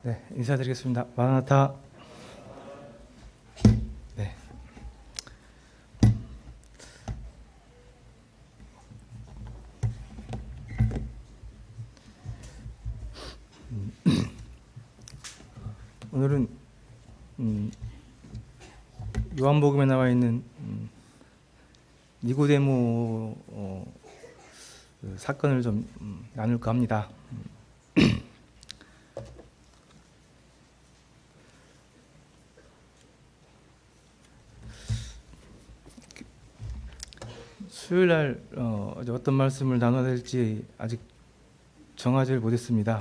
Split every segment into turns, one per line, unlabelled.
네, 인사드리겠습니다. 마라나타. 네. 오늘은 요한복음에 나와 있는 니고데모 그 사건을 좀 나눌까 합니다. 수요일날 어떤 말씀을 나눠야 될지 아직 정하지를 못했습니다.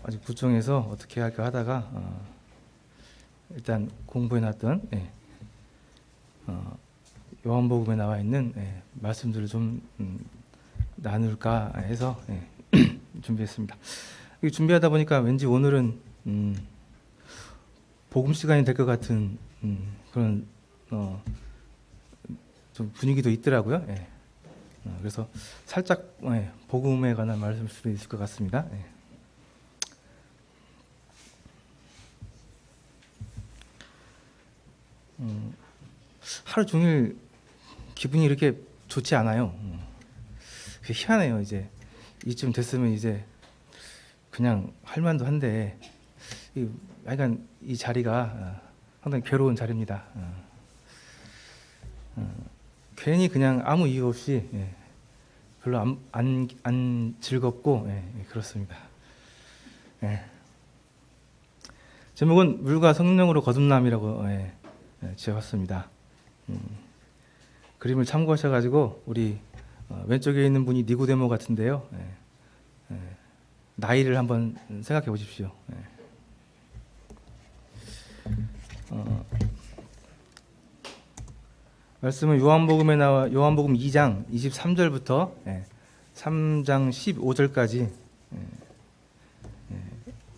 아직 부정해서 어떻게 할까 하다가 일단 공부해놨던 요한복음에 나와 있는 말씀들을 좀 나눌까 해서 준비했습니다. 준비하다 보니까 왠지 오늘은 복음 시간이 될 것 같은 그런 좀 분위기도 있더라고요. 그래서 살짝 복음에 관한 말씀일 수도 있을 것 같습니다. 하루 종일 기분이 이렇게 좋지 않아요. 희한해요. 이제 이쯤 됐으면 이제 그냥 할 만도 한데 약간 이 자리가 상당히 괴로운 자리입니다. 괜히 그냥 아무 이유 없이 별로 안 즐겁고 그렇습니다. 제목은 물과 성령으로 거듭남이라고 지어봤습니다. 그림을 참고하셔가지고 우리 왼쪽에 있는 분이 니고데모 같은데요. 나이를 한번 생각해 보십시오. 말씀은 요한복음에 나와 요한복음 2장 23절부터 3장 15절까지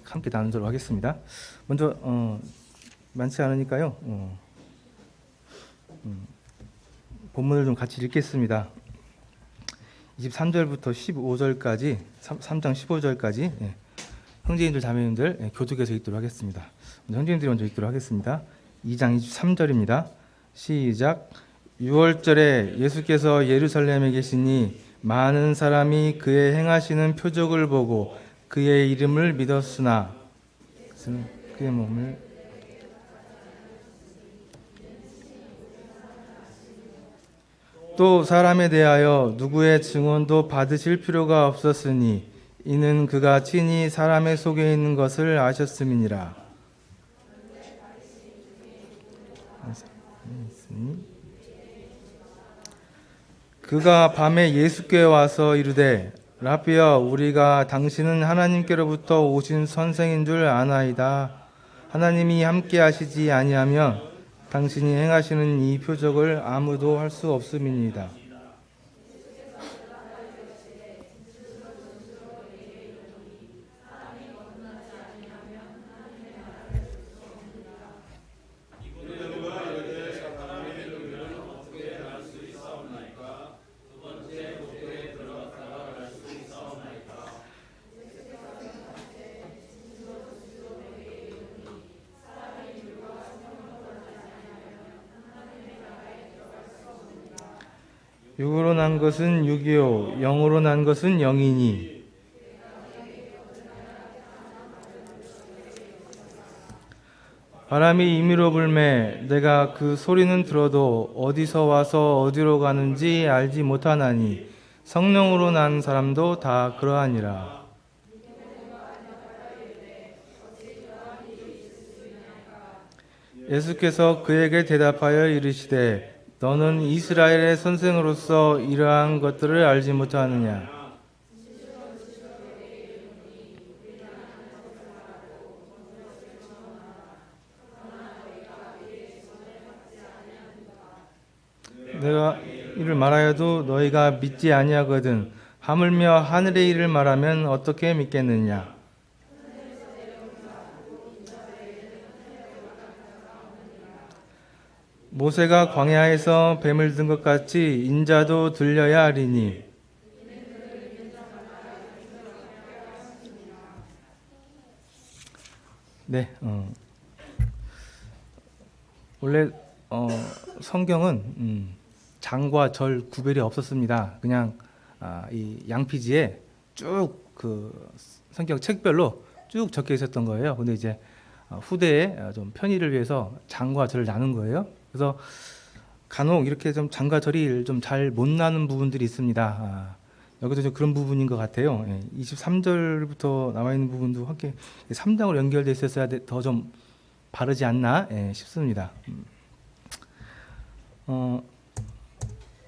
함께 나누도록 하겠습니다. 먼저 많지 않으니까요. 본문을 좀 같이 읽겠습니다. 23절부터 15절까지 3장 15절까지 형제님들 자매님들 교독해서 읽도록 하겠습니다. 형제님들이 먼저 읽도록 하겠습니다. 2장 23절입니다. 시작. 6월절에 예수께서 예루살렘에 계시니 많은 사람이 그의 행하시는 표적을 보고 그의 이름을 믿었으나 그의 몸을 또 사람에 대하여 누구의 증언도 받으실 필요가 없었으니 이는 그가 친히 사람의 속에 있는 것을 아셨음이니라. 그가 밤에 예수께 와서 이르되 라비여 우리가 당신은 하나님께로부터 오신 선생인 줄 아나이다. 하나님이 함께 하시지 아니하면 당신이 행하시는 이 표적을 아무도 할 수 없음이니이다. 육으로 난 것은 육이요 영으로 난 것은 영이니 바람이 임의로 불매 내가 그 소리는 들어도 어디서 와서 어디로 가는지 알지 못하나니 성령으로 난 사람도 다 그러하니라. 예수께서 그에게 대답하여 이르시되 너는 이스라엘의 선생으로서 이러한 것들을 알지 못하느냐? 내가 이를 말하여도 너희가 믿지 아니하거든 하물며 하늘의 일을 말하면 어떻게 믿겠느냐? 모세가 광야에서 뱀을 든 것 같이 인자도 들려야 하리니 네, 원래 성경은 장과 절 구별이 없었습니다. 그냥 이 양피지에 쭉 그 성경 책별로 쭉 적혀 있었던 거예요. 근데 이제 후대에 좀 편의를 위해서 장과 절을 나눈 거예요. 그래서 간혹 이렇게 좀 장과 절이 좀 잘 못 나는 부분들이 있습니다. 여기도 좀 그런 부분인 것 같아요. 23절부터 나와 있는 부분도 함께 3장으로 연결돼 있었어야 더 좀 바르지 않나 싶습니다.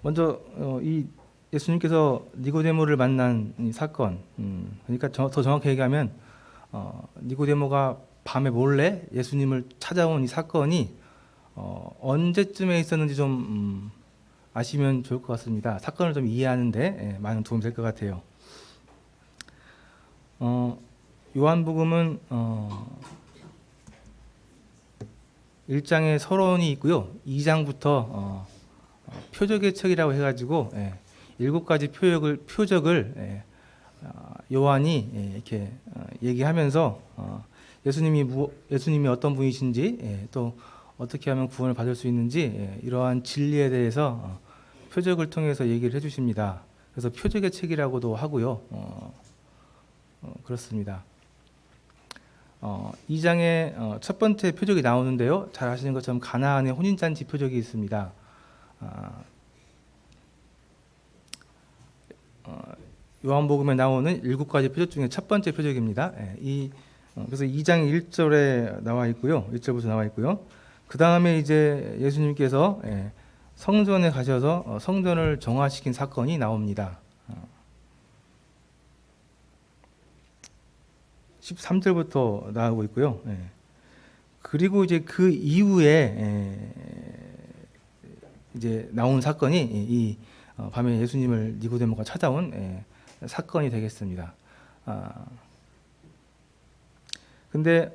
먼저 이 예수님께서 니고데모를 만난 이 사건, 그러니까 더 정확히 얘기하면 니고데모가 밤에 몰래 예수님을 찾아온 이 사건이 언제쯤에 있었는지 좀 아시면 좋을 것 같습니다. 사건을 좀 이해하는데 많은 도움이 될 것 같아요. 요한복음은 1장에 서론이 있고요. 2장부터 표적의 책이라고 해가지고 7가지 표적을 요한이 이렇게 얘기하면서 예수님이 어떤 분이신지 또 어떻게 하면 구원을 받을 수 있는지 이러한 진리에 대해서 표적을 통해서 얘기를 해주십니다. 그래서 표적의 책이라고도 하고요. 그렇습니다. 2장에 첫 번째 표적이 나오는데요. 잘 아시는 것처럼 가나안의 혼인잔치 표적이 있습니다. 요한복음에 나오는 7가지 표적 중에 첫 번째 표적입니다. 그래서 2장 1절에 나와 있고요. 1절부터 나와 있고요. 그 다음에 이제 예수님께서 성전에 가셔서 성전을 정화시킨 사건이 나옵니다. 13절부터 나오고 있고요. 그리고 이제 그 이후에 이제 나온 사건이 이 밤에 예수님을 니고데모가 찾아온 사건이 되겠습니다. 근데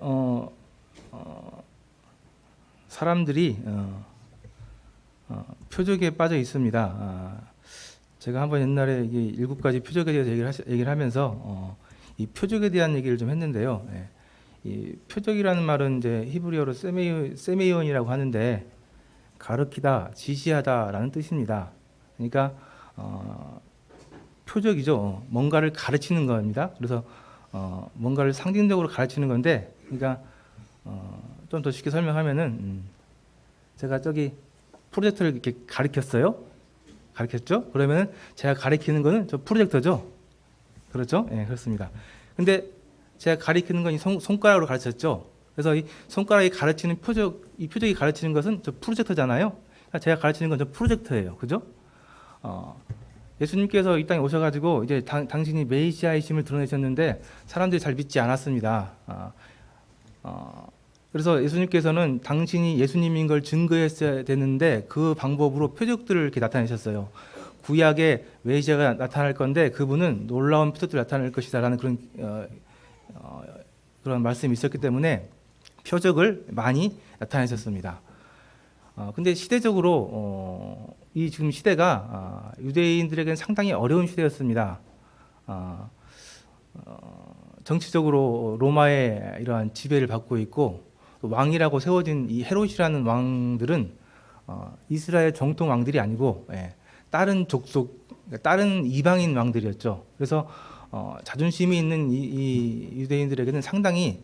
사람들이 표적에 빠져 있습니다. 제가 한번 옛날에 이게 7가지 표적에 대해서 얘기를 하면서 이 표적에 대한 얘기를 좀 했는데요. 이 표적이라는 말은 이제 히브리어로 세메이온이라고 하는데 가르치다, 지시하다라는 뜻입니다. 그러니까 표적이죠. 뭔가를 가르치는 겁니다. 그래서 뭔가를 상징적으로 가르치는 건데, 그러니까 좀 더 쉽게 설명하면은 제가 저기 프로젝터를 이렇게 가르쳤죠? 그러면은 제가 가리키는 거는 저 프로젝터죠. 그렇죠? 예, 그렇습니다. 근데 제가 가리키는 건 이 손가락으로 가르쳤죠. 그래서 이 손가락이 가르치는 이 표적이 가르치는 것은 저 프로젝터잖아요. 그러니까 제가 가르치는 건 저 프로젝터예요. 그죠? 예수님께서 이 땅에 오셔가지고 이제 당신이 메시아이심을 드러내셨는데 사람들이 잘 믿지 않았습니다. 그래서 예수님께서는 당신이 예수님인 걸 증거했어야 되는데 그 방법으로 표적들을 이렇게 나타내셨어요. 구약에 메시아가 나타날 건데 그분은 놀라운 표적들을 나타낼 것이다라는 그런 말씀이 있었기 때문에 표적을 많이 나타내셨습니다. 근데 시대적으로 이 지금 시대가 유대인들에게는 상당히 어려운 시대였습니다. 정치적으로 로마의 이러한 지배를 받고 있고 왕이라고 세워진 이 헤롯이라는 왕들은 이스라엘 정통 왕들이 아니고 다른 족속, 다른 이방인 왕들이었죠. 그래서 자존심이 있는 이 유대인들에게는 상당히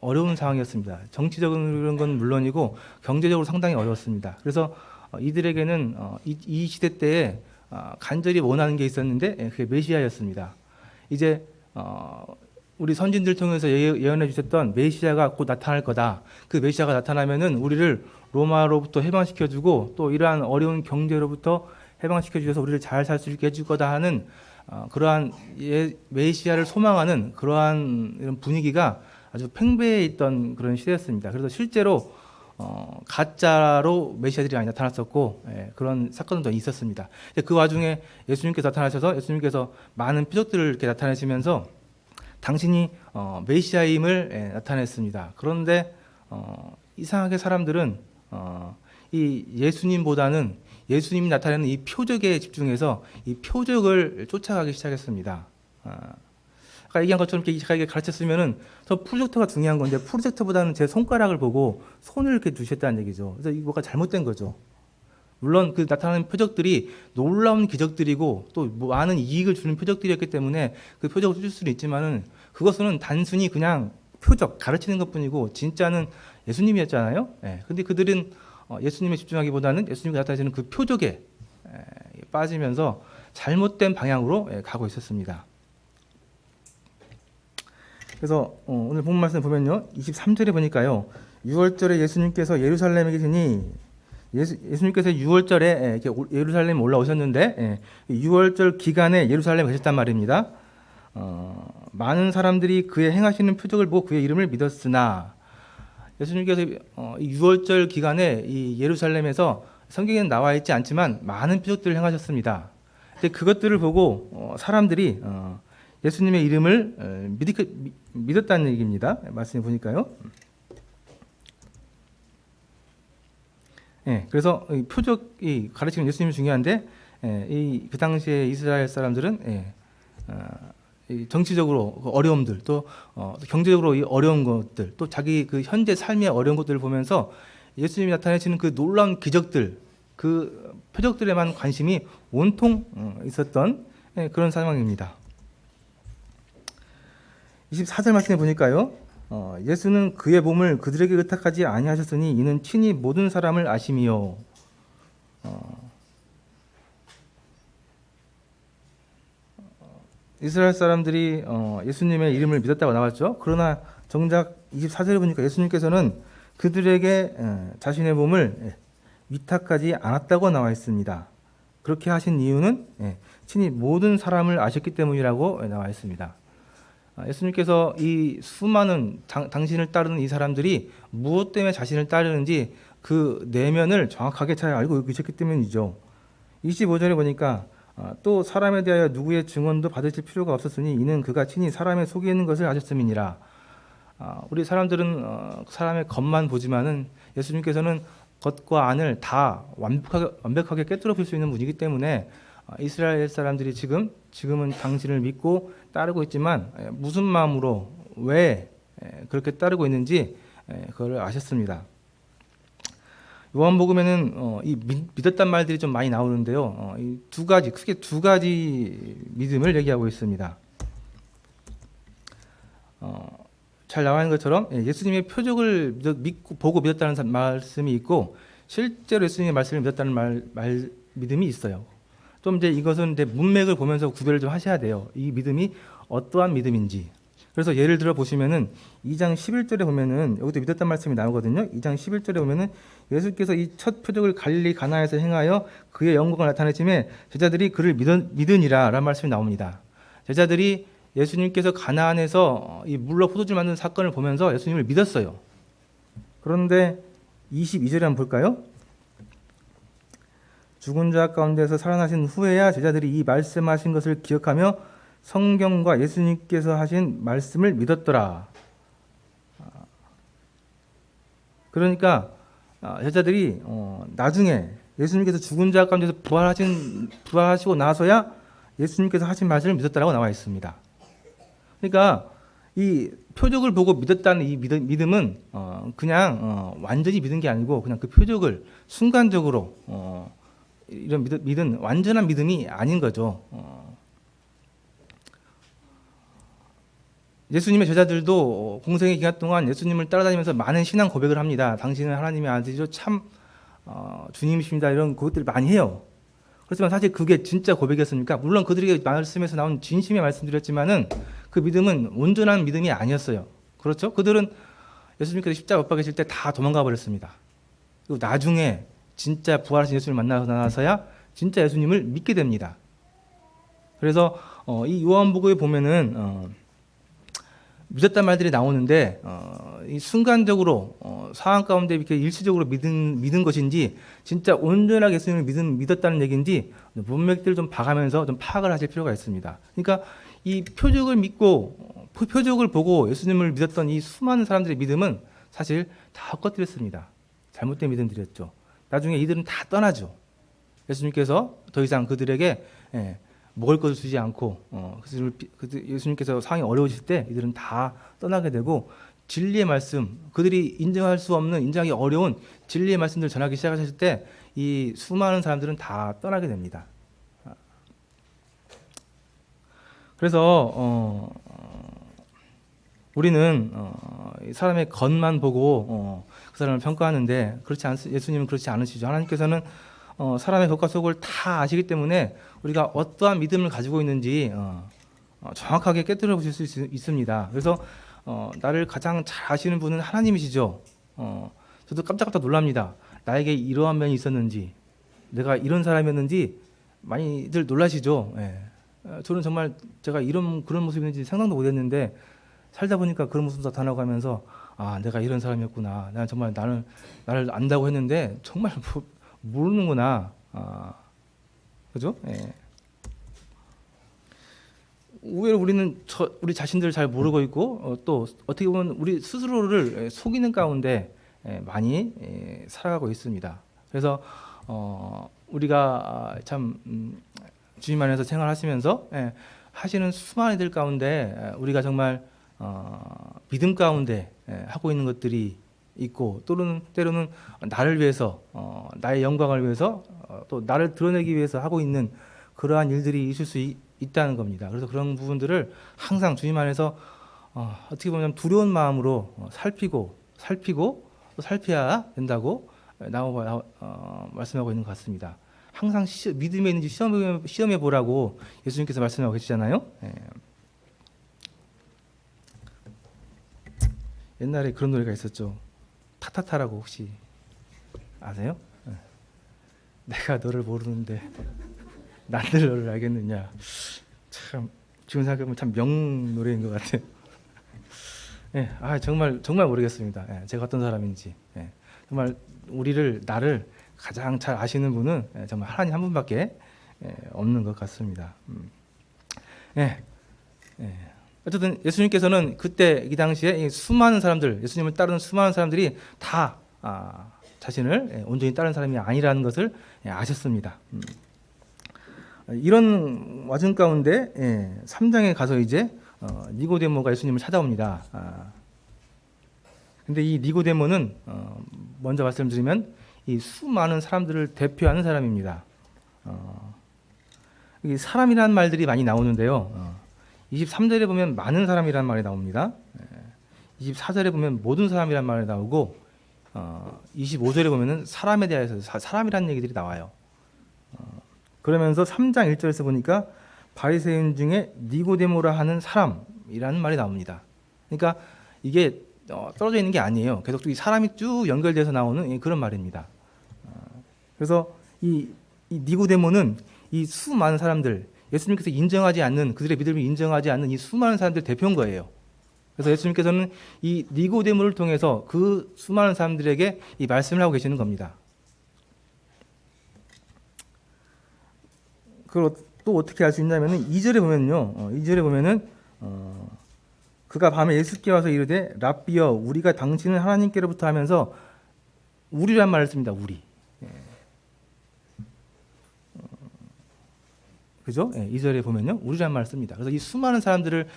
어려운 상황이었습니다. 정치적인 건 물론이고 경제적으로 상당히 어려웠습니다. 그래서 이들에게는 이 시대 때에 간절히 원하는 게 있었는데 그게 메시아였습니다. 이제 우리 선진들 통해서 예언해 주셨던 메시아가 곧 나타날 거다. 그 메시아가 나타나면은 우리를 로마로부터 해방시켜주고 또 이러한 어려운 경제로부터 해방시켜주셔서 우리를 잘 살 수 있게 해줄 거다 하는 그러한 메시아를 소망하는 그러한 이런 분위기가 아주 팽배해 있던 그런 시대였습니다. 그래서 실제로 가짜로 메시아들이 많이 나타났었고 그런 사건도 있었습니다. 그 와중에 예수님께서 나타나셔서 예수님께서 많은 표적들을 이렇게 나타내시면서 당신이 메시아임을 나타냈습니다. 그런데 이상하게 사람들은 이 예수님보다는 예수님이 나타내는 이 표적에 집중해서 이 표적을 쫓아가기 시작했습니다. 아까 얘기한 것처럼 이렇게 제가 가르쳤으면은 저 프로젝터가 중요한 건데 프로젝터보다는 제 손가락을 보고 손을 이렇게 두셨다는 얘기죠. 그래서 이거가 잘못된 거죠. 물론 그 나타나는 표적들이 놀라운 기적들이고 또 많은 이익을 주는 표적들이었기 때문에 그 표적을 쓸 수는 있지만은 그것은 단순히 그냥 표적 가르치는 것뿐이고 진짜는 예수님이었잖아요. 예. 근데 그들은 예수님에 집중하기보다는 예수님이 나타내시는 그 표적에 빠지면서 잘못된 방향으로 가고 있었습니다. 그래서 오늘 본문 말씀을 보면요, 23절에 보니까요, 6월절에 예수님께서 예루살렘에 계시니 예수님께서 6월절에 예루살렘에 올라오셨는데 6월절 기간에 예루살렘에 계셨단 말입니다. 많은 사람들이 그의 행하시는 표적을 보고 그의 이름을 믿었으나 예수님께서 6월절 기간에 이 예루살렘에서 성경에는 나와 있지 않지만 많은 표적들을 행하셨습니다. 근데 그것들을 보고 사람들이 예수님의 이름을 믿었다는 얘기입니다. 말씀해 보니까요. 그래서 표적이 가르치는 예수님이 중요한데 그 당시에 이스라엘 사람들은 정치적으로 어려움들 또 경제적으로 어려운 것들 또 자기 그 현재 삶의 어려운 것들을 보면서 예수님이 나타내시는 그 놀라운 기적들 그 표적들에만 관심이 온통 있었던 그런 상황입니다. 24절 말씀에 보니까요, 예수는 그의 몸을 그들에게 의탁하지 아니하셨으니 이는 친히 모든 사람을 아심이요. 이스라엘 사람들이 예수님의 이름을 믿었다고 나왔죠. 그러나 정작 24절에 보니까 예수님께서는 그들에게 자신의 몸을 위탁하지 않았다고 나와 있습니다. 그렇게 하신 이유는 친히 모든 사람을 아셨기 때문이라고 나와 있습니다. 예수님께서 이 수많은 당신을 따르는 이 사람들이 무엇 때문에 자신을 따르는지 그 내면을 정확하게 잘 알고 계셨기 때문이죠. 25절에 보니까 또 사람에 대하여 누구의 증언도 받으실 필요가 없었으니 이는 그가 친히 사람의 속에 있는 것을 아셨음이니라. 우리 사람들은 사람의 겉만 보지만은 예수님께서는 겉과 안을 다 완벽하게 꿰뚫어 볼 수 있는 분이기 때문에 이스라엘 사람들이 지금은 당신을 믿고 따르고 있지만 무슨 마음으로 왜 그렇게 따르고 있는지 그걸 아셨습니다. 요한복음에는 이 믿었단 말들이 좀 많이 나오는데요. 이 크게 두 가지 믿음을 얘기하고 있습니다. 잘 나와 있는 것처럼 예수님의 표적을 보고 믿었다는 말씀이 있고 실제로 예수님의 말씀을 믿었다는 믿음이 있어요. 좀 이제 이것은 이제 문맥을 보면서 구별을 좀 하셔야 돼요. 이 믿음이 어떠한 믿음인지. 그래서 예를 들어 보시면은 2장 11절에 보면은 여기도 믿었단 말씀이 나오거든요. 2장 11절에 보면은 예수께서 이 첫 표적을 갈릴리 가나에서 행하여 그의 영광을 나타내심에 제자들이 그를 믿으니라라는 말씀이 나옵니다. 제자들이 예수님께서 가나안에서 이 물로 포도주 만든 사건을 보면서 예수님을 믿었어요. 그런데 22절에 한번 볼까요? 죽은 자 가운데서 살아나신 후에야 제자들이 이 말씀하신 것을 기억하며 성경과 예수님께서 하신 말씀을 믿었더라. 그러니까 제자들이 나중에 예수님께서 죽은 자 가운데서 부활하시고 나서야 예수님께서 하신 말씀을 믿었다라고 나와 있습니다. 그러니까 이 표적을 보고 믿었다는 이 믿음은 그냥 완전히 믿은 게 아니고 그냥 그 표적을 순간적으로 이런 믿은 완전한 믿음이 아닌 거죠. 예수님의 제자들도 공생의 기간 동안 예수님을 따라다니면서 많은 신앙 고백을 합니다. 당신은 하나님의 아들이죠. 참 주님이십니다. 이런 것들을 많이 해요. 그렇지만 사실 그게 진짜 고백이었습니까? 물론 그들에게 말씀에서 나온 진심의 말씀드렸지만은 그 믿음은 온전한 믿음이 아니었어요. 그렇죠? 그들은 예수님께서 십자가 못 박으실 때 다 도망가 버렸습니다. 그리고 나중에 진짜 부활하신 예수님을 만나서 나서야 진짜 예수님을 믿게 됩니다. 그래서 이 요한복음에 보면은 믿었단 말들이 나오는데 이 순간적으로 상황 가운데 이렇게 일시적으로 믿은 것인지 진짜 온전하게 예수님을 믿었다는 얘기인지 문맥들을 좀 봐가면서 좀 파악을 하실 필요가 있습니다. 그러니까 이 표적을 믿고 표적을 보고 예수님을 믿었던 이 수많은 사람들의 믿음은 사실 다 헛것들였습니다. 잘못된 믿음들이었죠. 나중에 이들은 다 떠나죠. 예수님께서 더 이상 그들에게 먹을 것을 주지 않고 그래서 예수님께서 상황이 어려우실 때 이들은 다 떠나게 되고 진리의 말씀, 그들이 인정할 수 없는, 인정하기 어려운 진리의 말씀들을 전하기 시작하실 때 이 수많은 사람들은 다 떠나게 됩니다. 그래서 우리는 이 사람의 겉만 보고 그 사람을 평가하는데 예수님은 그렇지 않으시죠. 하나님께서는 사람의 겉과 속을 다 아시기 때문에 우리가 어떠한 믿음을 가지고 있는지 정확하게 깨뜨려 보실 수 있습니다. 그래서 나를 가장 잘 아시는 분은 하나님이시죠. 저도 깜짝깜짝 놀랍니다. 나에게 이러한 면이 있었는지, 내가 이런 사람이었는지 많이들 놀라시죠. 예. 저는 정말 제가 그런 모습인지 상상도 못했는데 살다 보니까 그런 모습도 나타나고 하면서 내가 이런 사람이었구나. 난 정말 나를 안다고 했는데 정말 모르는구나. 그죠? 예. 의외로 우리는 우리 자신들을 잘 모르고 있고 또 어떻게 보면 우리 스스로를 속이는 가운데 많이 살아가고 있습니다. 그래서 우리가 참 주님 안에서 생활하시면서 하시는 수많은 이들 가운데 우리가 정말 믿음 가운데 하고 있는 것들이 있고 때로는 나를 위해서 나의 영광을 위해서 또 나를 드러내기 위해서 하고 있는 그러한 일들이 있을 수 있다는 겁니다. 그래서 그런 부분들을 항상 주님 안에서 어떻게 보면 두려운 마음으로 살피고 또 살펴야 된다고 말씀하고 있는 것 같습니다. 항상 믿음에 있는지 시험해 보라고 예수님께서 말씀하고 계시잖아요. 옛날에 그런 노래가 있었죠. 타타타라고 혹시 아세요? 내가 너를 모르는데 나들 너를 알겠느냐. 참 지금 생각해보면 참 명노래인 것 같아요. 정말 모르겠습니다. 제가 어떤 사람인지. 정말 나를 가장 잘 아시는 분은 정말 하나님 한 분밖에 없는 것 같습니다. 어쨌든 예수님께서는 그때 이 당시에 수많은 사람들, 예수님을 따르는 수많은 사람들이 다 자신을 온전히 따르는 사람이 아니라는 것을 아셨습니다. 이런 와중 가운데 3장에 가서 이제 니고데모가 예수님을 찾아옵니다. 근데 이 니고데모는 먼저 말씀드리면 이 수많은 사람들을 대표하는 사람입니다. 이 사람이라는 말들이 많이 나오는데요. 23절에 보면 많은 사람이라는 말이 나옵니다. 24절에 보면 모든 사람이라는 말이 나오고 25절에 보면은 사람에 대해서 사람이라는 얘기들이 나와요. 그러면서 3장 1절에서 보니까 바리새인 중에 니고데모라 하는 사람이라는 말이 나옵니다. 그러니까 이게 떨어져 있는 게 아니에요. 계속 이 사람이 쭉 연결돼서 나오는 그런 말입니다. 그래서 이 니고데모는 이 수많은 사람들, 예수님께서 인정하지 않는, 그들의 믿음을 인정하지 않는 이 수많은 사람들 대표인 거예요. 그래서 예수님께서는 이 니고데모를 통해서 그 수많은 사람들에게 이 말씀을 하고 계시는 겁니다. 그걸 또 어떻게 알 수 있냐면은 2절에 보면요. 2절에 보면은 그가 밤에 예수께 와서 이르되 랍비여 우리가 당신을 하나님께로부터 하면서 우리란 말을 씁니다. 우리. 그죠? 2절에 보면요. 우리란 말을 씁니다. 그래서 이 수많은 사람들을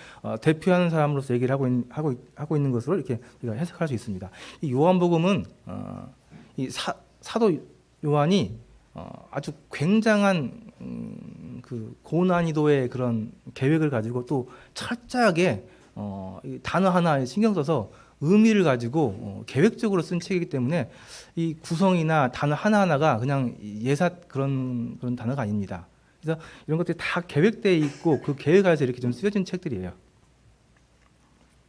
대표하는 사람으로서 얘기를 하고 있는 것으로 이렇게 우리가 해석할 수 있습니다. 이 요한복음은 이 사도 요한이 아주 굉장한 그 고난이도의 그런 계획을 가지고 또 철저하게 단어 하나에 신경 써서 의미를 가지고 계획적으로 쓴 책이기 때문에 이 구성이나 단어 하나하나가 그냥 예사 그런 단어가 아닙니다. 그래서 이런 것들이 다 계획되어 있고 그 계획 안에서 이렇게 좀 쓰여진 책들이에요.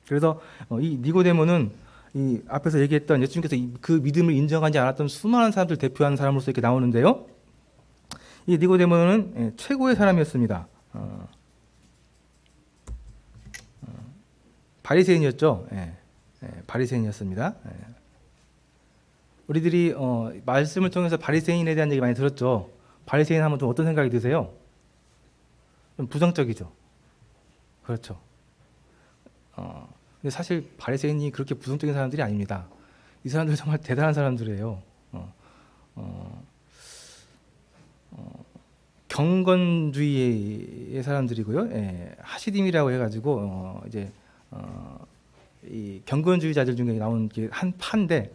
그래서 이 니고데모는 이 앞에서 얘기했던 예수님께서 그 믿음을 인정하지 않았던 수많은 사람들 대표하는 사람으로서 이렇게 나오는데요. 이 니고데모는 최고의 사람이었습니다. 바리새인이었죠. 바리새인이었습니다. 우리들이 말씀을 통해서 바리새인에 대한 얘기 많이 들었죠. 바리새인 하면 좀 어떤 생각이 드세요? 좀 부정적이죠. 그렇죠. 근데 사실 바리새인이 그렇게 부정적인 사람들이 아닙니다. 이 사람들 정말 대단한 사람들이에요. 경건주의의 사람들이고요. 하시딤이라고 해가지고 이 경건주의자들 중에 나온 한 파인데,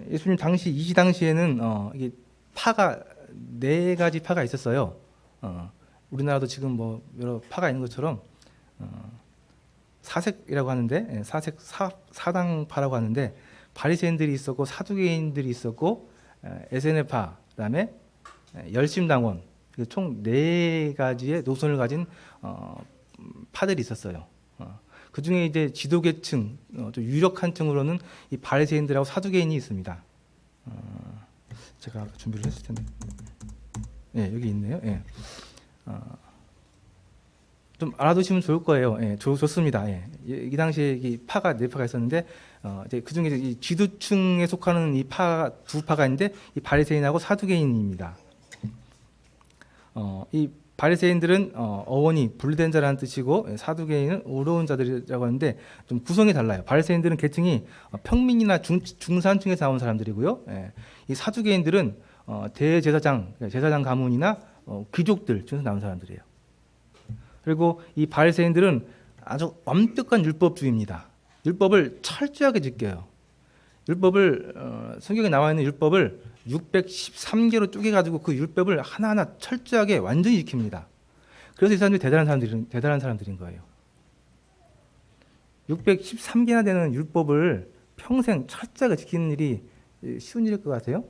예수님 당시 이 당시에는 이게 파가 네 가지 파가 있었어요. 우리나라도 지금 뭐 여러 파가 있는 것처럼 사색이라고 하는데, 사당파라고 하는데, 바리새인들이 있었고 사두개인들이 있었고 에세네파, 그다음에 열심당원, 총 네 가지의 노선을 가진 파들이 있었어요. 그 중에 이제 지도계층, 좀 유력한 층으로는 이 바리새인들하고 사두개인이 있습니다. 제가 준비를 했을 텐데, 여기 있네요. 좀 알아두시면 좋을 거예요. 좋습니다. 이 당시에 이 파가 네 파가 있었는데, 이제 그 중에 이 지도층에 속하는 이 파 두 파가 있는데, 이 바리새인하고 사두개인입니다. 이 바리새인들은 어원이 분리된 자라는 뜻이고, 사두개인은 어려운 자들이라고 하는데 좀 구성이 달라요. 바리새인들은 계층이 평민이나 중산층에서 나온 사람들이고요. 이 사두개인들은 대제사장, 제사장 가문이나 귀족들 중에서 나온 사람들이에요. 그리고 이 바리새인들은 아주 완벽한 율법주의입니다. 율법을 철저하게 지켜요. 율법을 성경에 나와 있는 율법을 613개로 쪼개가지고 그 율법을 하나하나 철저하게 완전히 지킵니다. 그래서 이 사람들이 대단한 사람들인 거예요. 613개나 되는 율법을 평생 철저하게 지키는 일이 쉬운 일일 것 같아요.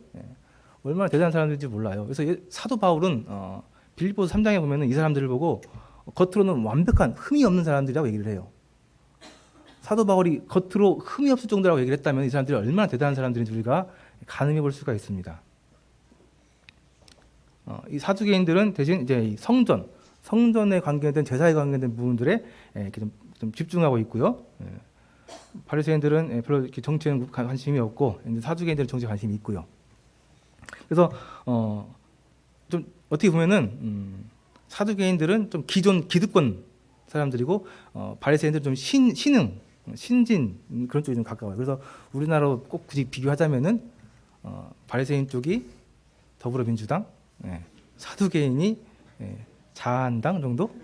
얼마나 대단한 사람들인지 몰라요. 그래서 사도 바울은 빌립보서 3장에 보면은 이 사람들을 보고 겉으로는 완벽한 흠이 없는 사람들이라고 얘기를 해요. 사도 바울이 겉으로 흠이 없을 정도라고 얘기를 했다면 이 사람들이 얼마나 대단한 사람들인지 우리가 가늠해 볼 수가 있습니다. 이 사두개인들은 대신 이제 이 성전에 관계된 제사에 관계된 부분들에 이렇게 좀 집중하고 있고요. 바리새인들은 별로 이렇게 정치에는 관심이 없고, 사두개인들은 정치에 관심이 있고요. 그래서 좀 어떻게 보면은 사두개인들은 좀 기존 기득권 사람들이고, 바리새인들은 좀 신진 그런 쪽이 좀 가까워요. 그래서 우리나라로 꼭 굳이 비교하자면은 바리새인 쪽이 더불어민주당, 사두개인이 자한당 정도?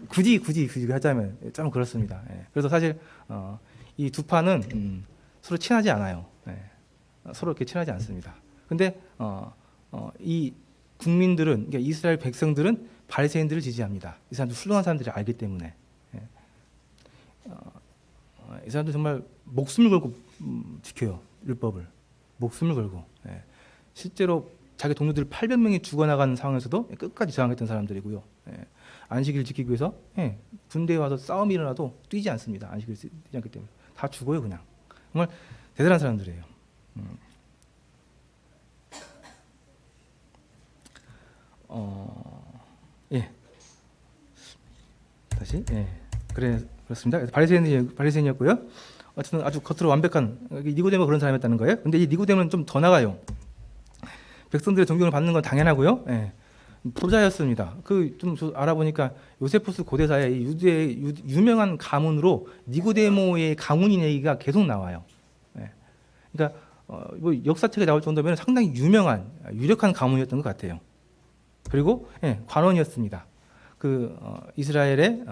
굳이 하자면 좀 그렇습니다. 그래서 사실 이 두 파는 서로 친하지 않아요. 서로 이렇게 친하지 않습니다. 근데 이 국민들은, 그러니까 이스라엘 백성들은 바리새인들을 지지합니다. 이 사람들 훌륭한 사람들이 알기 때문에. 이 사람들 정말 목숨을 걸고 지켜요. 율법을 목숨을 걸고. 실제로 자기 동료들 800명이 죽어나가는 상황에서도 끝까지 저항했던 사람들이고요. 안식일 지키기 위해서 군대에 와서 싸움이 일어나도 뛰지 않습니다. 안식일 뛰지 않기 때문에 다 죽어요. 그냥 정말 대단한 사람들이에요. 다시 그렇습니다. 바리새인이었고요. 어쨌든 아주 겉으로 완벽한 니고데모가 그런 사람이었다는 거예요. 근데 이 니고데모는 좀 더 나가요. 백성들의 존경을 받는 건 당연하고요. 부자였습니다. 좀 알아보니까 요세푸스 고대사의 유대의 유명한 가문으로 니고데모의 가문인 얘기가 계속 나와요. 그러니까 뭐 역사책에 나올 정도면 상당히 유력한 가문이었던 것 같아요. 그리고 관원이었습니다. 이스라엘의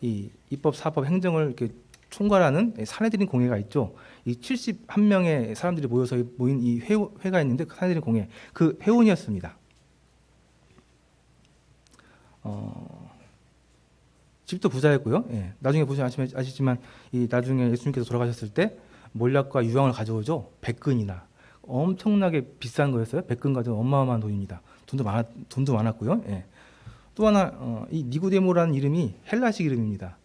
이 입법, 사법, 행정을 이렇게 총괄하는 사내들인 공회가 있죠. 이 71명의 사람들이 모인 이 회가 있는데 그 사내들인 공회, 그 회원이었습니다. 집도 부자였고요. 나중에 보시면 아시지만 이 나중에 예수님께서 돌아가셨을 때 몰약과 유황을 가져오죠. 100근이나 엄청나게 비싼 거였어요. 100근 가져온 어마어마한 돈입니다. 돈도 많았고요. 또 하나 이 니고데모라는 이름이 헬라식 이름입니다.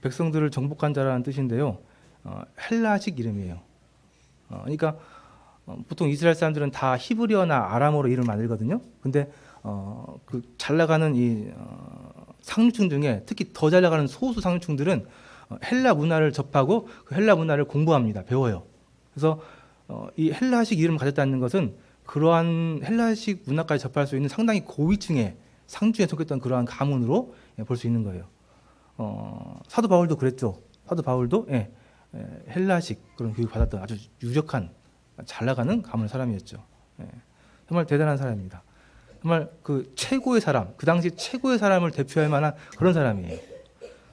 백성들을 정복한 자라는 뜻인데요. 헬라식 이름이에요. 그러니까 보통 이스라엘 사람들은 다 히브리어나 아람어로 이름을 만들거든요. 근데 잘 나가는 이 상류층 중에 특히 더 잘 나가는 소수 상류층들은 헬라 문화를 접하고 그 헬라 문화를 공부합니다. 배워요. 그래서 이 헬라식 이름을 가졌다는 것은 그러한 헬라식 문화까지 접할 수 있는 상당히 고위층의 상주에 속했던 그러한 가문으로 볼 수 있는 거예요. 사도 바울도 그랬죠. 사도 바울도 헬라식 그런 교육을 받았던 아주 유력한 잘 나가는 가문 사람이었죠. 정말 대단한 사람입니다. 정말 그 최고의 사람, 그 당시 최고의 사람을 대표할 만한 그런 사람이에요.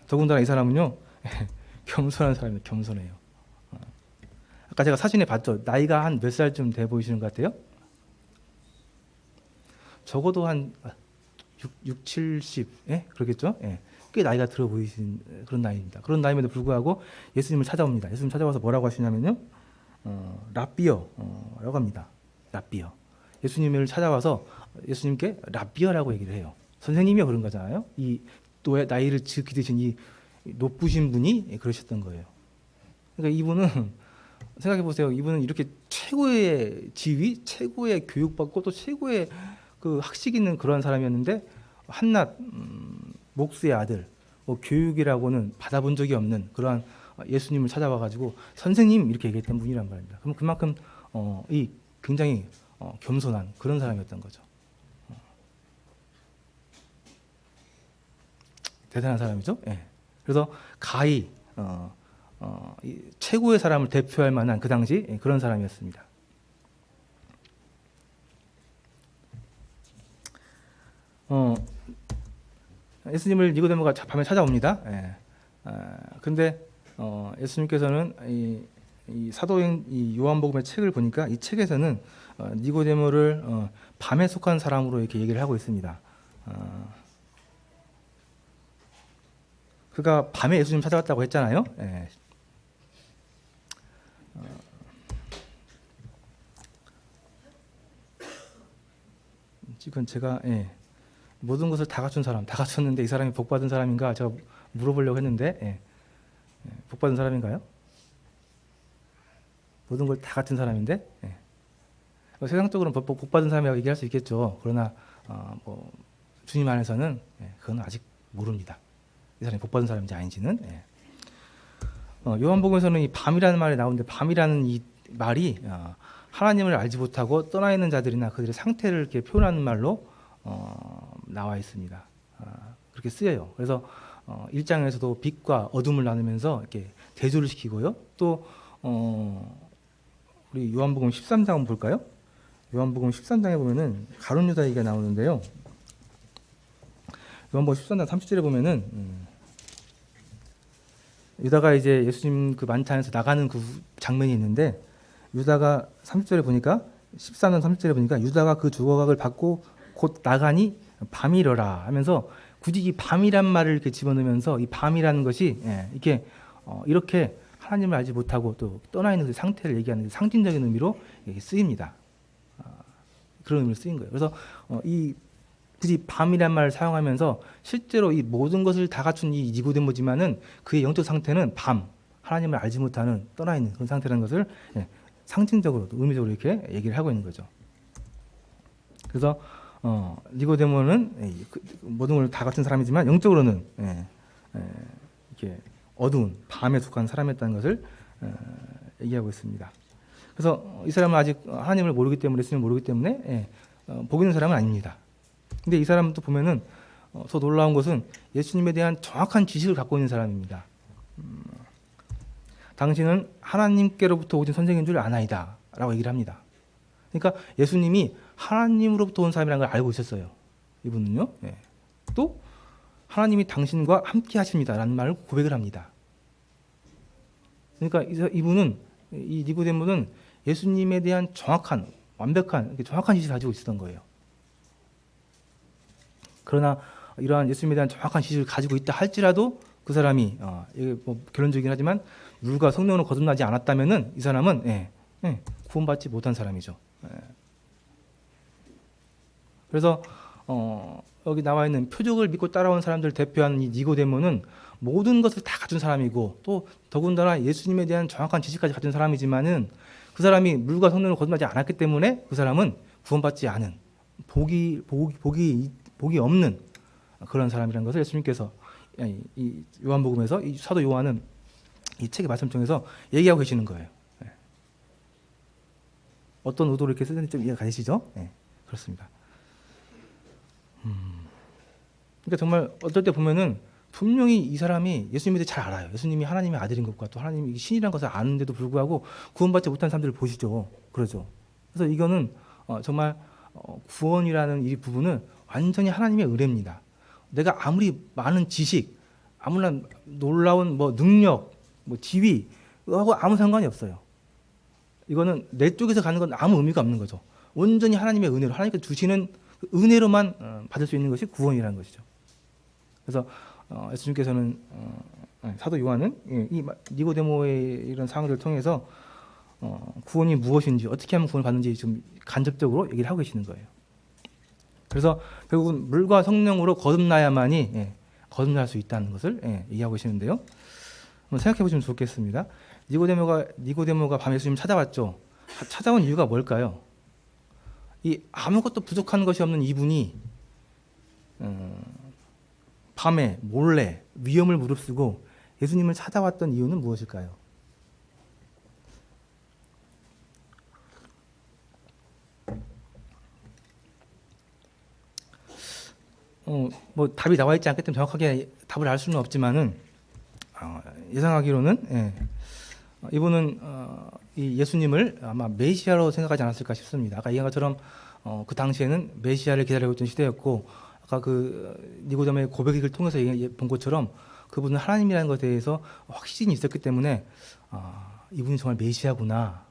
더군다나 이 사람은요 겸손한 사람이에요. 겸손해요. 아까 제가 사진에 봤죠. 나이가 한 몇 살쯤 돼 보이시는 것 같아요? 적어도 한 6, 70, 예? 그러겠죠? 예. 꽤 나이가 들어 보이신 그런 나이입니다. 그런 나이임에도 불구하고 예수님을 찾아옵니다. 예수님 찾아와서 뭐라고 하시냐면요, 랍비어라고 합니다. 랍비어. 예수님을 찾아와서 예수님께 랍비어라고 얘기를 해요. 선생님이요 그런 거잖아요. 이 또 나이를 지극히 드신 이 높으신 분이 그러셨던 거예요. 그러니까 이분은 생각해 보세요. 이분은 이렇게 최고의 지위, 최고의 교육받고 또 최고의 그 학식 있는 그런 사람이었는데 한낱 목수의 아들, 뭐 교육이라고는 받아본 적이 없는 그러한 예수님을 찾아와 가지고 선생님 이렇게 얘기했던 분이란 말입니다. 그럼 그만큼 이 굉장히 겸손한 그런 사람이었던 거죠. 대단한 사람이죠. 예. 그래서 가히 이 최고의 사람을 대표할 만한 그 당시 그런 사람이었습니다. 예수님을 니고데모가 밤에 찾아옵니다. 예. 근데 예수님께서는 이 사도행 이 요한복음의 책을 보니까 이 책에서는 니고데모를 밤에 속한 사람으로 이렇게 얘기를 하고 있습니다. 그가 밤에 예수님 찾아왔다고 했잖아요. 예. 지금 제가 모든 것을 다 갖춘 사람, 다 갖췄는데 이 사람이 복 받은 사람인가 제가 물어보려고 했는데 복 받은 사람인가요? 모든 걸 다 갖춘 사람인데 세상적으로는 복 받은 사람이라고 얘기할 수 있겠죠. 그러나 뭐 주님 안에서는 그건 아직 모릅니다. 이 사람이 복 받은 사람인지 아닌지는. 요한복음에서는 이 밤이라는 말이 나오는데 밤이라는 이 말이 하나님을 알지 못하고 떠나 있는 자들이나 그들의 상태를 이렇게 표현하는 말로 나와 있습니다. 그렇게 쓰여요. 그래서 1장에서도 빛과 어둠을 나누면서 이렇게 대조를 시키고요. 또 우리 요한복음 13장 한번 볼까요? 요한복음 13장에 보면은 가룟 유다 얘기가 나오는데요. 요한복음 13장 30절에 보면은 유다가 이제 예수님 그 만찬에서 나가는 그 장면이 있는데 유다가 30절에 보니까 13장 30절에 보니까 유다가 그 주거각을 받고 곧 나가니 밤이러라 하면서 굳이 이 밤이란 말을 이렇게 집어넣으면서 이 밤이라는 것이 이렇게 하나님을 알지 못하고 또 떠나 있는 그 상태를 얘기하는 상징적인 의미로 쓰입니다. 그런 의미로 쓰인 거예요. 그래서 이 굳이 밤이란 말을 사용하면서 실제로 이 모든 것을 다 갖춘 이 니고데모지만은 그의 영적 상태는 밤, 하나님을 알지 못하는 떠나 있는 그런 상태라는 것을 상징적으로 의미적으로 이렇게 얘기를 하고 있는 거죠. 그래서 니고데모는 모든 걸 다 갖춘 사람이지만 영적으로는 이렇게 어두운 밤에 속한 사람이었다는 것을 얘기하고 있습니다. 그래서 이 사람은 아직 하나님을 모르기 때문에 예수님을 모르기 때문에 복 있는 사람은 아닙니다. 근데 이 사람도 보면은 더 놀라운 것은 예수님에 대한 정확한 지식을 갖고 있는 사람입니다. 당신은 하나님께로부터 오신 선생인 줄 아나이다 라고 얘기를 합니다. 그러니까 예수님이 하나님으로부터 온 사람이라는 걸 알고 있었어요. 이분은요. 또 하나님이 당신과 함께 하십니다 라는 말을 고백을 합니다. 그러니까 이분은 이 니고데모는 예수님에 대한 정확한 완벽한 정확한 지식을 가지고 있었던 거예요. 그러나 이러한 예수님에 대한 정확한 지식을 가지고 있다 할지라도 그 사람이 이게 뭐 결론적이긴 하지만 물과 성령으로 거듭나지 않았다면은 이 사람은 구원받지 못한 사람이죠. 그래서 여기 나와 있는 표적을 믿고 따라온 사람들을 대표하는 이 니고데모는 모든 것을 다 갖춘 사람이고 또 더군다나 예수님에 대한 정확한 지식까지 갖춘 사람이지만은 그 사람이 물과 성령으로 거듭나지 않았기 때문에 그 사람은 구원받지 않은 복이 없는 그런 사람이라는 것을 예수님께서 이 요한복음에서 이 사도 요한은 이 책의 말씀 중에서 얘기하고 계시는 거예요. 어떤 의도로 이렇게 쓰는지 좀 이해가 가시죠? 그렇습니다. 그러니까 정말 어떨 때 보면은 분명히 이 사람이 예수님에 대해 잘 알아요. 예수님이 하나님의 아들인 것과 또 하나님이 신이라는 것을 아는데도 불구하고 구원받지 못한 사람들을 보시죠. 그러죠. 그래서 이거는 정말 구원이라는 이 부분은 완전히 하나님의 은혜입니다. 내가 아무리 많은 지식, 아무나 놀라운 뭐 능력, 뭐 지위하고 아무 상관이 없어요. 이거는 내 쪽에서 가는 건 아무 의미가 없는 거죠. 온전히 하나님의 은혜로, 하나님께서 주시는 그 은혜로만 받을 수 있는 것이 구원이라는 것이죠. 그래서 예수님께서는 사도 요한은 이 니고데모의 이런 상황들을 통해서 구원이 무엇인지, 어떻게 하면 구원을 받는지 좀 간접적으로 얘기를 하고 계시는 거예요. 그래서 결국은 물과 성령으로 거듭나야만이 거듭날 수 있다는 것을 얘기하고 계시는데요. 한번 생각해 보시면 좋겠습니다. 니고데모가 밤에 예수님 찾아왔죠. 찾아온 이유가 뭘까요? 이 아무것도 부족한 것이 없는 이분이 밤에 몰래 위험을 무릅쓰고 예수님을 찾아왔던 이유는 무엇일까요? 뭐 답이 나와 있지 않기 때문에 정확하게 답을 알 수는 없지만은 예상하기로는 이분은 이 예수님을 아마 메시아로 생각하지 않았을까 싶습니다. 아까 얘기한 것처럼 그 당시에는 메시아를 기다리고 있던 시대였고, 아까 그 니고데모의 고백을 통해서 본 것처럼 그분은 하나님이라는 것에 대해서 확신이 있었기 때문에 이분이 정말 메시아구나,